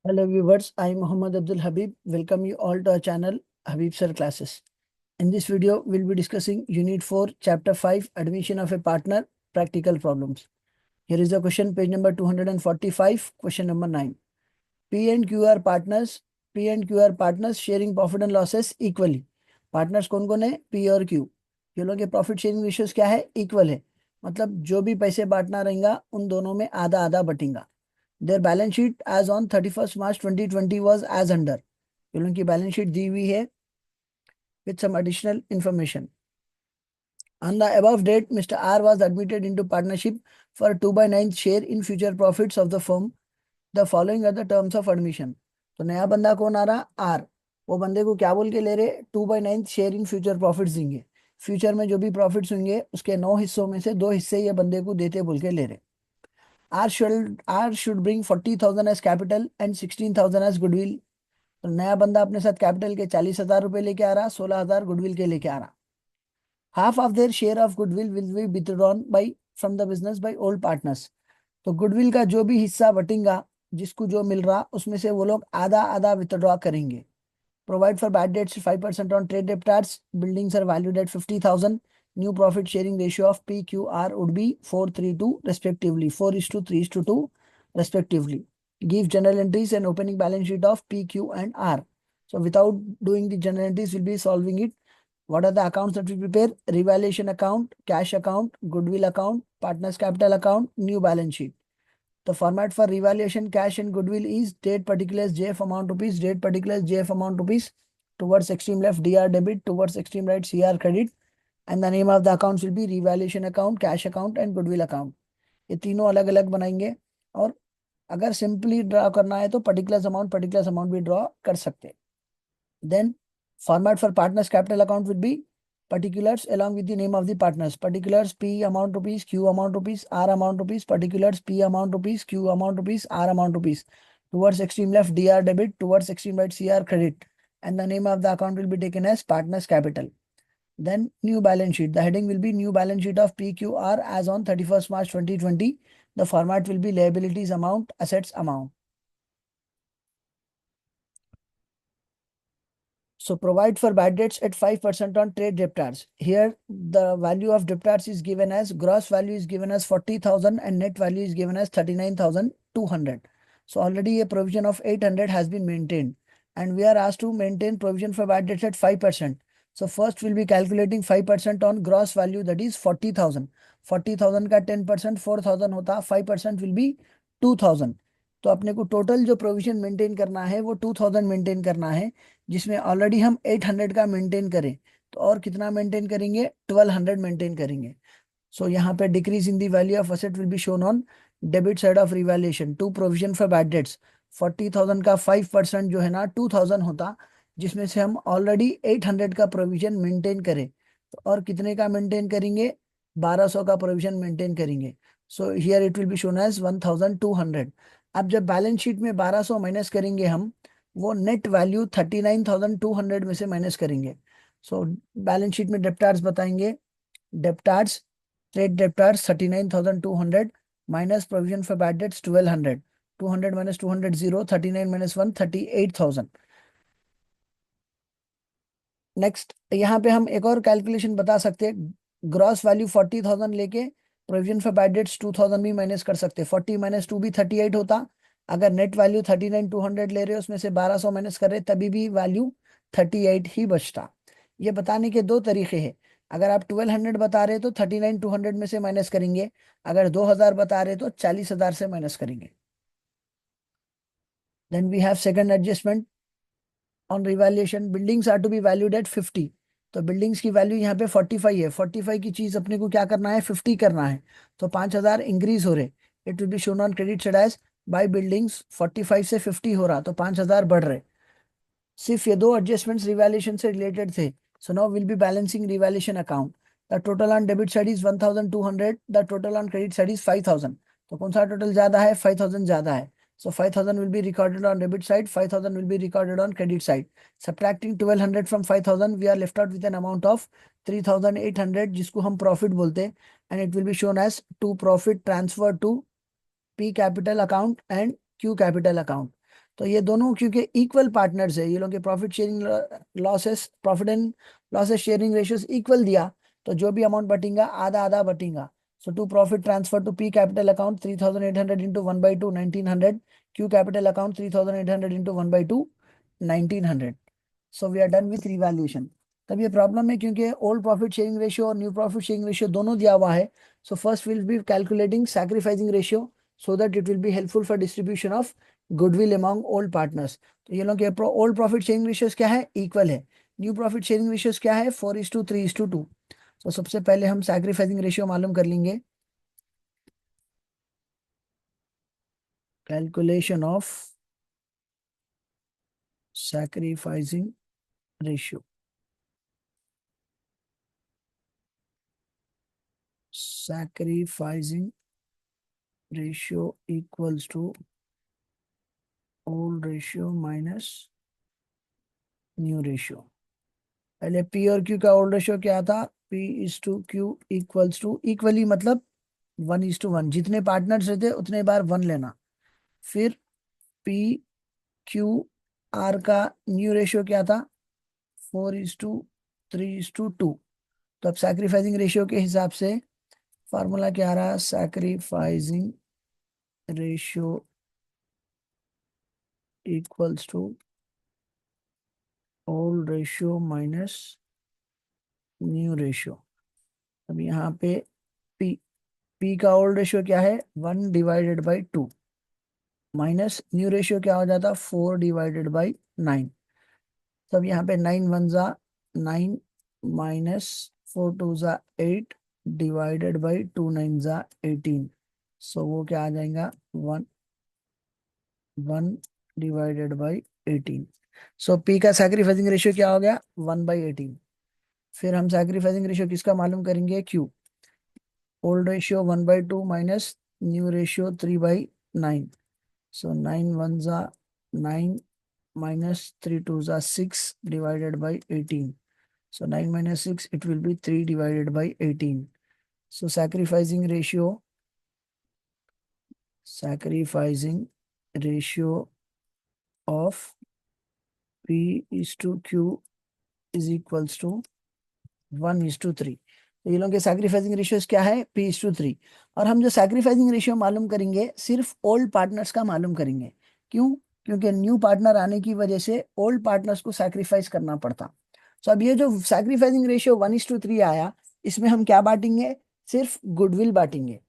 Hello viewers, I am Muhammad Abdul Habib. Welcome you all to our channel Habib Sir Classes. In this video, we'll be discussing Unit 4, Chapter 5, Admission of a Partner, Practical Problems. Here is the question, page number 245, question number 9. P and Q are partners. P and Q are partners sharing profit and losses equally. Partners कौन कौन है? P और Q. ये लोग के profit sharing ratios क्या है? Equal है. मतलब जो भी पैसे बांटना रहेगा उन दोनों में आधा आधा बटेगा. Their balance sheet as on 31st March 2020 was as under. ये लोगों की बैलेंस शीट दी हुई है with some additional information. On the above date, Mr. R was admitted into partnership for a 2/9 share in future profits of the firm. The following are the terms of admission. तो नया बंदा कौन आ रहा? Are. वो बंदे को क्या बोल के ले रहे? 2/9 शेयर इन फ्यूचर प्रॉफिट्स देंगे. फ्यूचर में जो भी प्रॉफिट्स होंगे उसके 9 हिस्सों में से 2 हिस्से ये बंदे को देते बोल के ले रहे. R should bring 40,000 as capital and 16,000 as goodwill. तो नया बंदा अपने साथ कैपिटल के 40,000 रुपए लेके आ रहा, 16,000 गुडविल के लेके आ रहा. Half of their share of goodwill will be withdrawn bye from the business by old partners. तो गुडविल का जो भी हिस्सा बटेगा, जिसको जो मिल रहा, उसमें से वो लोग आधा आधा विथड्रॉ करेंगे. Provide for bad debts 5% on trade debtors. Buildings are valued at 50,000. New profit sharing ratio of PQR would be 4:3:2 respectively. 4:3:2 respectively. Give general entries and opening balance sheet of P, Q and R. So without doing the general entries, we'll be solving it. What are the accounts that we prepare? Revaluation account, cash account, goodwill account, partners capital account, new balance sheet. The format for revaluation cash and goodwill is date particulars JF amount rupees, date particulars JF amount rupees, towards extreme left DR debit, towards extreme right CR credit, and the name of the accounts will be revaluation account, cash account and goodwill account. ये तीनों अलग अलग बनाएंगे. और अगर simply draw करना है तो पर्टिकुलर्स अमाउंट भी ड्रॉ कर सकते हैं. Then format for partners capital account would be particulars along with the name of the partners. Particulars P amount rupees, Q amount rupees, R amount rupees. Particulars P amount rupees, Q amount rupees, R amount rupees. Towards extreme left DR debit, towards extreme right CR credit, and the name of the account will be taken as partners capital. Then new balance sheet. The heading will be new balance sheet of PQR as on 31st March 2020. The format will be liabilities amount, assets amount. So provide for bad debts at 5% on trade debtors. Here the value of debtors is given as, gross value is given as 40,000 and net value is given as 39,200. So already a provision of 800 has been maintained and we are asked to maintain provision for bad debts at 5%. So first we'll be calculating 5% on gross value, that is 40,000. 40,000 का 10% 4,000 होता, 5% will be 2,000. तो अपने को total जो provision maintain करना है वो 2,000 maintain करना है, जिसमें ऑलरेडी हम 800 का मेंटेन करें तो और कितना मेंटेन करेंगे? 1200 मेंटेन करेंगे. सो यहाँ पे decrease in the value of asset will be shown on debit side of revaluation. To provision for bad debts. 40,000 का 5% जो है ना 2,000 होता, जिसमें से हम ऑलरेडी 800 का प्रोविजन मेंटेन करें तो और कितने का मेंटेन करेंगे? 1200 का प्रोविजन मेंटेन करेंगे. So here it will be shown as 1,200. अब जब बैलेंस शीट में 1200 माइनस करेंगे हम, वो नेट वैल्यू 39,200 में से माइनस करेंगे. सो बैलेंस शीट में डेप्टार्स बताएंगे. Debtors, trade debtors 39,200 minus provision for bad debts 1,200. 200 minus 200 0, 39 minus 1 38,000. Next यहाँ पे हम एक और कैलकुलेशन बता सकते हैं. ग्रॉस वैल्यू 40,000 लेके प्रोविजन फॉर बैड डेट्स 2,000 भी माइनस कर सकते हैं. 40 minus 2 भी 38 होता. अगर नेट वैल्यू 39,200 ले रहे हो, उसमें से 1200 माइनस कर रहे, तभी भी वैल्यू 38 ही बचता. ये बताने के दो तरीके हैं. अगर आप 1200 बता रहे तो 39,200 में से माइनस करेंगे. अगर 2,000 बता रहे तो 40,000 से माइनस करेंगे. Then we have second adjustment on revaluation. Buildings are to be valued at 50. तो बिल्डिंग्स की वैल्यू यहाँ पे 45 है. 45 की चीज अपने को क्या करना है? 50 करना है. तो 5,000 इंक्रीज हो रहे. It will be shown on credit side as by buildings 45 से 50 हो रहा, तो 5,000 बढ़ रहे. सिर्फ ये दो एडजस्टमेंट्स रिवैल्यूएशन से रिलेटेड थे. So now will be balancing revaluation account. The total on debit side is 1,200. The total on credit side is 5,000. तो कौन सा टोटल ज्यादा है? 5,000 ज्यादा है. So 5,000 will be recorded on debit side, 5,000 will be recorded on credit side. Subtracting 1,200 from 5,000, we are left out with an amount of 3,800, जिसको हम profit बोलते हैं, and it will be shown as to profit transfer to P capital account and Q capital account. तो ये दोनों क्योंकि equal partners है, ये लोग के profit sharing losses, profit and losses sharing ratios equal दिया, तो जो भी अमाउंट बटेगा आधा आधा बटेगा। So to profit transfer to P capital account 3800 into 1/2 1900, Q capital account 3800 into 1/2 1900। So we are done with revaluation. तब ये प्रॉब्लम है क्योंकि ओल्ड प्रॉफिट शेयरिंग रेशियो और न्यू प्रॉफिट शेयरिंग रेशियो दोनों दिया हुआ है। So first will be calculating sacrificing ratio so that it will be helpful for distribution of goodwill among old partners। तो ये लोग के ओल्ड प्रॉफिट शेयरिंग रेशियोज क्या है, इक्वल है। न्यू प्रॉफिट शेयरिंग रेशियोज क्या है, 4:3:2। तो सबसे पहले हम सैक्रिफाइसिंग रेशियो मालूम कर लेंगे। Calculation of sacrificing ratio. Sacrificing ratio equals to old ratio minus new ratio. पहले पी और क्यू का ओल्ड रेशियो क्या था, P/Q इक्वल्स टू, इक्वली मतलब 1:1, जितने पार्टनर्स रहते उतने बार 1 लेना। फिर P/Q/R का न्यू रेशियो क्या था, 4:3:2। तो अब सैक्रिफाइसिंग रेशियो के हिसाब से फॉर्मूला क्या रहा, sacrificing ratio equals to old ratio minus new ratio. अब यहाँ पे P P का ओल्ड रेशियो क्या है, 1/2 माइनस न्यू रेशियो क्या हो जाता, 4/9। तब यहाँ पे 9 1 9 माइनस 4 2 8 डिवाइडेड बाई 2 9 18। सो वो क्या आ जाएगा, 1 1/18। सो पी का सैक्रिफाइसिंग रेशियो क्या हो गया, 1/18। फिर हम सैक्रिफाइसिंग रेशियो किसका मालूम करेंगे, Q. Old ratio 1/2 minus new ratio 3/9। So 9 1 9 minus 3 2s are 6 divided by 18. So 9 minus 6, it will be 3 divided by 18. So sacrificing ratio of P/Q is equals to 1:3। तो ये लोग के सैक्रिफाइसिंग रेशियोज क्या है, P/3। और हम जो सैक्रिफाइसिंग रेशियो मालूम करेंगे सिर्फ ओल्ड पार्टनर्स का मालूम करेंगे। क्यों, क्योंकि न्यू पार्टनर आने की वजह से ओल्ड पार्टनर्स को सैक्रिफाइस करना पड़ता। तो अब ये जो सैक्रिफाइसिंग रेशियो 1:3 आया, इसमें हम क्या बांटेंगे, सिर्फ गुडविल बांटेंगे।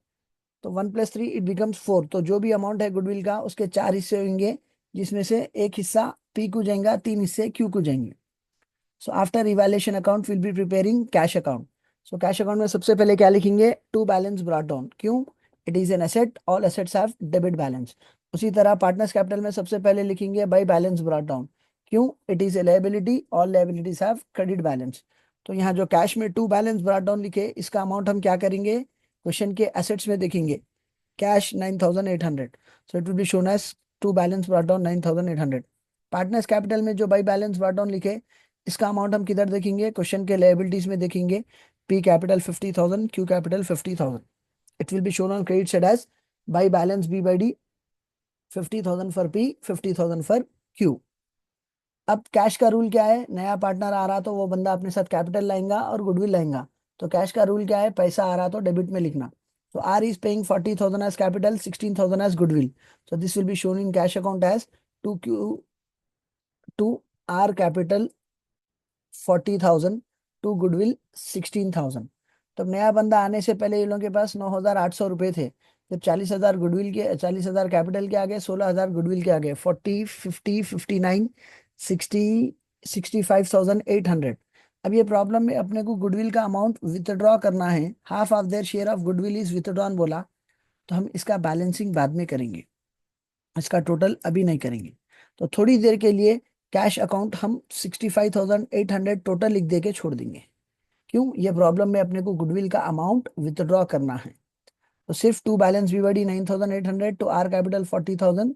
तो 1 + 3 इट बिकम्स 4। तो जो भी अमाउंट है गुडविल का उसके 4 हिस्से होंगे, जिसमें से एक हिस्सा पी को जाएगा, 3 हिस्से क्यू को जाएंगे। So after evaluation account will be preparing cash account. So cash account में सबसे पहले क्या लिखेंगे, टू बैलेंस ब्रॉट डाउन। क्यों, it is an asset, all assets have debit balance. उसी तरह पार्टनर्स कैपिटल में सबसे पहले लिखेंगे बाय बैलेंस ब्रॉट डाउन। क्यों, it is a liability, all liabilities have credit balance. तो यहाँ जो कैश में टू बैलेंस ब्रॉट डाउन लिखे, इसका अमाउंट हम क्या करेंगे, क्वेश्चन के एसेट्स में देखेंगे, cash 9,800। So it will be shown as to balance brought down 9,800। Partners capital में जो बाई बैलेंस ब्रॉट डाउन लिखे, इसका अमाउंट हम किधर देखेंगे, क्वेश्चन के लायबिलिटीज में देखेंगे, P capital 50,000, Q capital 50,000। It will be shown on credit side as by balance B/D, 50,000 for P, 50,000 for Q. अब कैश का रूल क्या है, नया पार्टनर आ रहा तो वो बंदा अपने साथ कैपिटल लाएगा और गुडविल लाएगा। तो कैश का रूल क्या है, पैसा आ रहा तो डेबिट में लिखना। So R is paying 40,000 as capital, 16,000 as goodwill. So this will be shown in cash account as 2 R capital 40,000, to goodwill 16,000। तब नया बंदा आने से पहले इन लोगों के पास 9,800 रुपए थे। जब 40,000 गुडविल के, 40,000 कैपिटल के आगे, 16,000 गुडविल के आगे, 40 50 59 60 65,800। अब ये प्रॉब्लम में अपने को गुडविल का अमाउंट विथड्रॉ करना है, half of their share of goodwill is withdrawn बोला, तो हम इसका बैलेंसिंग बाद में करेंगे, इसका टोटल अभी नहीं करेंगे। तो थोड़ी देर के लिए कैश अकाउंट हम 65,800 टोटल लिख दे के छोड़ देंगे। क्यों, ये प्रॉब्लम में अपने को गुडविल का अमाउंट विथड्रॉ करना है। तो सिर्फ to balance B/D 9,800, to R capital 40,000,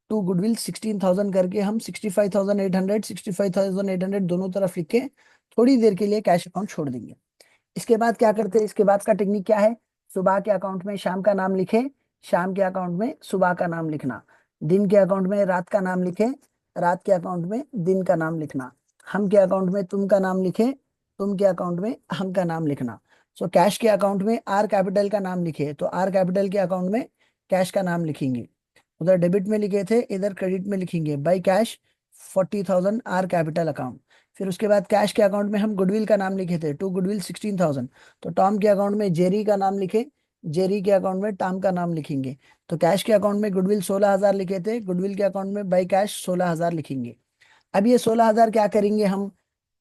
to goodwill 16,000 करके हम 65,800 दोनों तरफ लिख के थोड़ी देर के लिए कैश अकाउंट छोड़ देंगे। इसके बाद क्या करते हैं, इसके बाद का टेक्निक क्या है, सुबह के अकाउंट में शाम का नाम लिखे, शाम के अकाउंट में सुबह का नाम लिखना। दिन के अकाउंट में रात का नाम लिखे, रात के अकाउंट में दिन का नाम लिखना। हम के अकाउंट में तुम का नाम लिखे, तुम के अकाउंट में हम का नाम लिखना। सो कैश के अकाउंट में आर कैपिटल का नाम लिखे तो आर कैपिटल के अकाउंट में कैश का नाम लिखेंगे। उधर डेबिट में लिखे थे, इधर क्रेडिट में लिखेंगे by cash 40,000 are capital account. फिर उसके बाद कैश के अकाउंट में हम गुडविल का नाम लिखे थे, टू गुडविल 16,000। तो टॉम के अकाउंट में जेरी का नाम लिखे, जेरी के अकाउंट में टॉम का नाम लिखेंगे। तो कैश के अकाउंट में गुडविल 16,000 लिखे थे, गुडविल के अकाउंट में बाई कैश 16,000 लिखेंगे। अब ये 16,000 क्या करेंगे हम,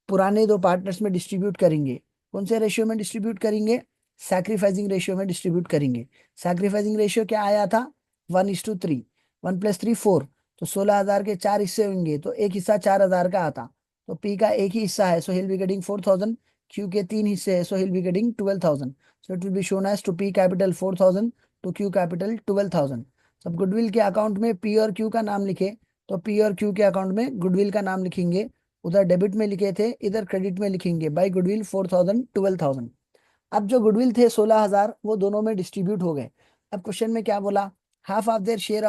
पुराने दो पार्टनर्स में डिस्ट्रीब्यूट करेंगे। कौन से रेशियो में डिस्ट्रीब्यूट करेंगे, सैक्रिफाइसिंग रेशियो में डिस्ट्रीब्यूट करेंगे। सैक्रिफाइसिंग रेशियो क्या आया था, 1:3, 1+3 4। तो 16,000 के 4 हिस्से होंगे तो एक हिस्सा 4,000 का आता। तो पी का एक ही हिस्सा है, so he'll be getting 4,000। Q के 3 हिस्से है, so he'll be getting 12,000। So it will be shown as to P capital 4,000, to Q capital 12,000। सब गुडविल के अकाउंट में पी और क्यू का नाम लिखे, तो पी और क्यू के अकाउंट में गुडविल का नाम लिखेंगे। उधर डेबिट में लिखे थे, इधर क्रेडिट में लिखेंगे बाई गुडविल 4,000, 12,000। अब जो गुडविल थे 16,000 वो दोनों में डिस्ट्रीब्यूट हो गए। अब क्वेश्चन में क्या बोला, half of their share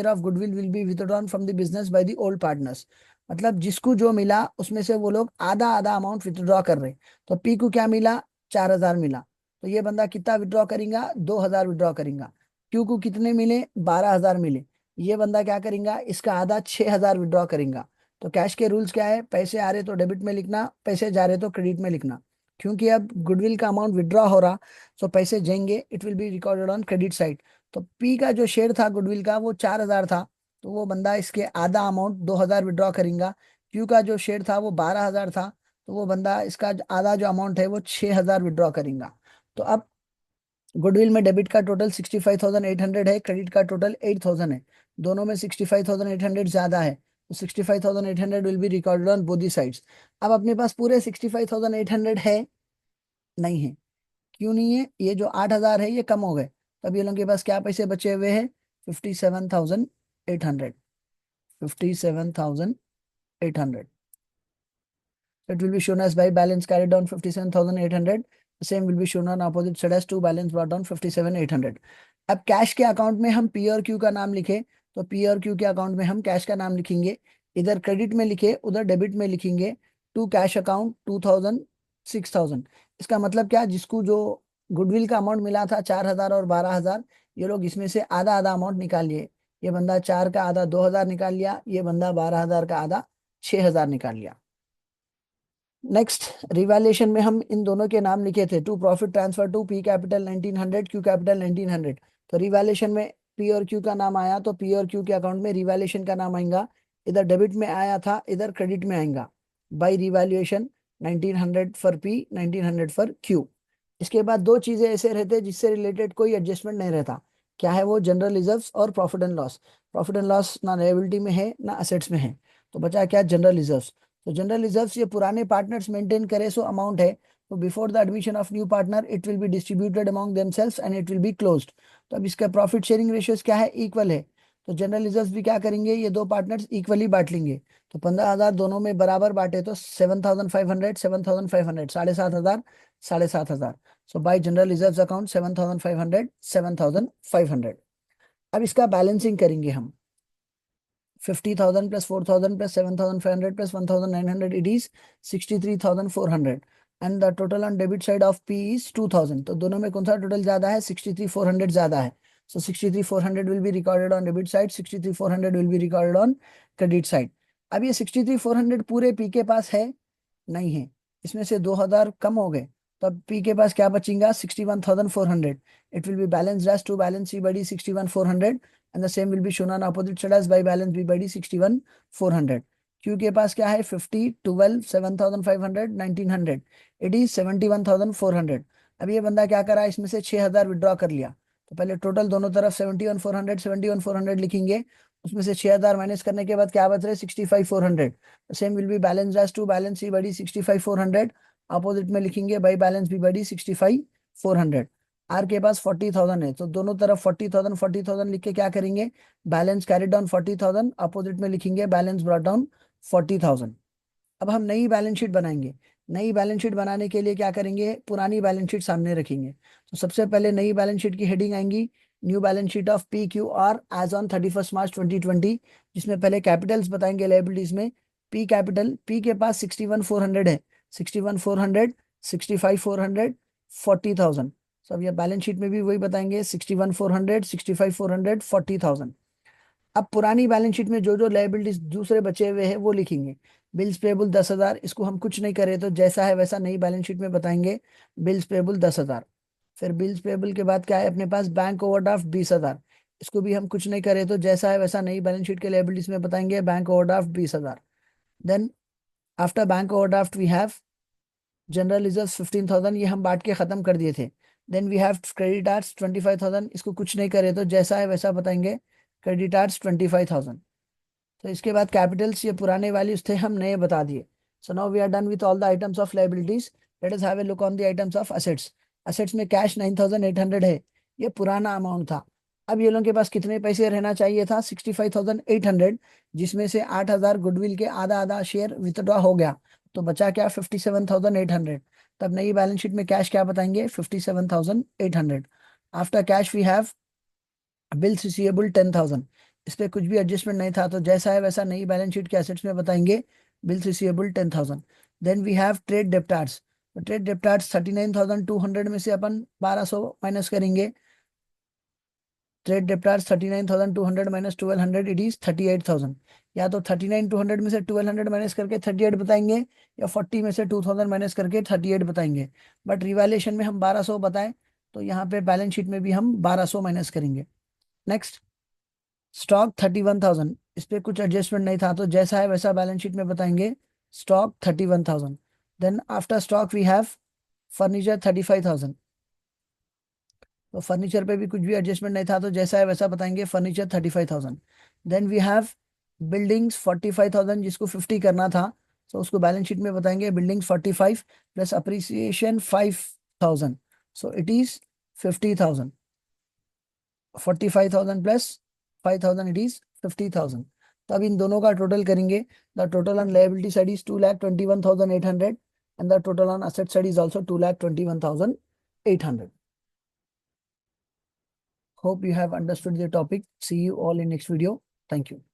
of goodwill will be withdrawn from the business by the old partners. मतलब जिसको जो मिला उसमें से वो लोग आधा आधा अमाउंट विथड्रॉ कर रहे। तो पी को क्या मिला, 4,000 मिला, तो ये बंदा कितना विड्रॉ करेगा, 2,000 विड्रॉ करेगा। क्यू को कितने मिले, 12,000 मिले, ये बंदा क्या करेगा, इसका आधा 6,000 विड्रॉ करेगा। तो कैश के रूल्स क्या है, पैसे आ रहे तो डेबिट में लिखना, पैसे जा रहे तो क्रेडिट में लिखना। क्योंकि अब गुडविल का अमाउंट विड्रॉ हो रहा, सो पैसे जाएंगे, it will be recorded on credit side. तो पी का जो शेयर था गुडविल का वो 4,000 था, तो वो बंदा इसके आधा अमाउंट 2,000 विड्रॉ करेगा। क्यू का जो शेयर था वो 12,000 था, तो वो बंदा इसका आधा जो अमाउंट है वो 6,000 विड्रॉ करेगा। तो अब गुडविल में डेबिट का टोटल 65,800 है, क्रेडिट का टोटल 8,000 है। दोनों में 65,800 ज्यादा है, तो 65,800 will be recorded on both the sides. अब अपने पास पूरे 65,800 है, नहीं है। क्यों नहीं है, ये जो 8,000 है ये कम हो गए। तब ये लोगों के पास क्या पैसे बचे हुए हैं, 57,800, 57,800। It will be shown as by balance carried down 57,800. The same will be shown on opposite side as to balance brought down 57,800. अब कैश के अकाउंट में हम पी और क्यू का नाम लिखे, तो पी और क्यू के अकाउंट में हम कैश का नाम लिखेंगे। इधर क्रेडिट में लिखे, उधर डेबिट में लिखेंगे। To cash account 2,000, 6,000। इसका मतलब क्या, जिसको जो गुडविल का अमाउंट मिला था 4,000 और 12,000, ये लोग इसमें से आधा आधा अमाउंट निकाल लिए। ये बंदा 4 का आधा 2,000 निकाल लिया, ये बंदा 12,000 का आधा 6,000 निकाल लिया। नेक्स्ट रिवैल्यूएशन में हम इन दोनों के नाम लिखे थे, to profit transfer to P capital 1900, Q capital 1900। तो रिवैल्यूएशन में पी और क्यू का नाम आया, तो पी और क्यू के अकाउंट में रिवैल्यूएशन का नाम आएगा। इधर डेबिट में आया था, इधर क्रेडिट में आएगा by revaluation 1900 for P, 1900 for Q. इसके बाद दो चीजें ऐसे रहते जिससे रिलेटेड कोई एडजस्टमेंट नहीं रहता। क्या है वो, जनरल रिजर्व्स और profit and loss. Profit and loss ना लायबिलिटी में है ना असेट्स में है, तो बचा क्या, जनरल रिजर्व्स। तो जनरल रिजर्व्स ये पुराने पार्टनर्स मेंटेन करे सो अमाउंट है। तो before the admission of new partner it will be distributed among themselves and it will be closed. तो अब इसका प्रॉफिट शेयरिंग रेशियोज क्या है, इक्वल है। तो जनरल रिजर्व्स भी क्या करेंगे, ये दो पार्टनर्स इक्वली बांट लेंगे। तो 15,000 दोनों में बराबर बांटे तो 7,500, 7,500, 7,500, 7,500। सो बाय जनरल रिजर्व्स अकाउंट 7,500, 7,500। अब इसका बैलेंसिंग करेंगे हम। 50,000 plus 4,000 plus 7,500 plus 1,900, it is 63,400। and the total on debit side of P is 2,000। तो दोनों में कौन सा टोटल ज्यादा है, 63,400 ज्यादा है। so 63,400 will be recorded on debit side, 63,400 will be recorded on credit side। अब ये 63,400 पूरे P के पास है, नहीं है, इसमें से 2,000 कम हो गए। तब P के पास क्या बचेगा, 61,400। It will be balance as to balance C by D 61,400 and the same will be shown on opposite side as by balance B by D 61,400। Q के पास क्या है, 50, 12, 7,500, 1,900, इट इज 71,400। अब ये बंदा क्या करा, इसमें से 6,000 विड्रॉ कर लिया। तो पहले टोटल दोनों तरफ 71,400, 71,400 लिखेंगे। उसमें से 6,000 माइनस करने के बाद क्या बच रहा है, 65,400। Same will be balance as to balance C बड़ी 65,400। अपोजिट में लिखेंगे बाई बैलेंस बी बड़ी 65,400। आर के पास 40,000 है, तो दोनों तरफ 40,000, 40,000 लिख के क्या करेंगे, बैलेंस कैरी डाउन 40,000, अपोजिट में लिखेंगे बैलेंस ब्रॉट डाउन 40,000। अब हम नई बैलेंस शीट बनाएंगे। नई बैलेंस शीट बनाने के लिए क्या करेंगे, पुरानी बैलेंस शीट सामने रखेंगे। तो सबसे पहले नई बैलेंस शीट की हेडिंग आएंगी new balance sheet of P Q R as on 31 March 2020, जिसमें पहले कैपिटल्स बताएंगे लाइबिलिटीज में। पी कैपिटल, पी के पास 61,400 है, 61,400, 65,400, 40,000। सब ये बैलेंस शीट में भी वही बताएंगे, 61,400, 65,400, 40,000। अब पुरानी बैलेंस शीट में जो जो लायबिलिटीज दूसरे बचे हुए हैं वो लिखेंगे। बिल्स पेबल 10,000, इसको हम कुछ नहीं करें तो जैसा है वैसा नई बैलेंस शीट में बताएंगे, बिल्स पेबल 10,000। फिर बिल्स पेबल के बाद क्या है अपने पास, बैंक ओवरड्राफ्ट 20,000, इसको भी हम कुछ नहीं करें तो जैसा है वैसा नई बैलेंस शीट के लायबिलिटीज में बताएंगे, bank overdraft 20,000। Then after bank overdraft we have general reserve 15,000, ये हम बांट के खत्म कर दिए थे। देन वी हैव क्रेडिटार्स 25,000, इसको कुछ नहीं करे तो जैसा है वैसा बताएंगे, क्रेडिटार्स 25,000। तो इसके बाद कैपिटल्स, ये पुराने वैल्यूज थे हम नए बता दिए। So now we are done with all the items of liabilities. Let us have a look on the items of assets. Assets में कैश 9,800 है, ये पुराना अमाउंट था। अब ये लोगों के पास कितने पैसे रहना चाहिए था, 65,800, जिसमें से 8,000 गुडविल के आधा आधा शेयर विथड्रॉ हो गया, तो बचा क्या, 57,800। तब नई बैलेंस शीट में कैश क्या बताएंगे, 57,800। After cash we have bills receivable 10,000, इस पे कुछ भी एडजस्टमेंट नहीं था तो जैसा है वैसा नई बैलेंस शीट के एसेट्स में बताएंगे, bills receivable 10,000। Then we have trade debtors, तो ट्रेड डेप्टार्स 39,200 में से अपन 1,200 माइनस करेंगे। Trade debtors 39,200 minus 1,200, it is 38,000। या तो 39,200 में से 1,200 माइनस करके 38 बताएंगे, या 40 में से 2,000 माइनस करके 38 बताएंगे। बट रिवैल्यूएशन में हम 1,200 बताएं, तो यहाँ पे बैलेंस शीट में भी हम 1,200 माइनस करेंगे। नेक्स्ट, स्टॉक 31,000, इस पे कुछ एडजस्टमेंट नहीं था तो जैसा है वैसा बैलेंस शीट में बताएंगे, stock 31,000। Then after stock we have furniture 35,000, तो फर्नीचर पे भी कुछ भी एडजस्टमेंट नहीं था तो जैसा है वैसा बताएंगे, furniture 35,000। Then we have buildings 45,000, जिसको 50 करना था तो उसको बैलेंस शीट में बताएंगे, buildings 45 plus appreciation 5,000, so it is 50,000। 45,000 plus 5,000, it is 50,000। तो अब इन दोनों का टोटल करेंगे, the total on liability side is 2,21,800 and the total on asset side is also 2,21,800। Hope you have understood the topic. See you all in next video. Thank you.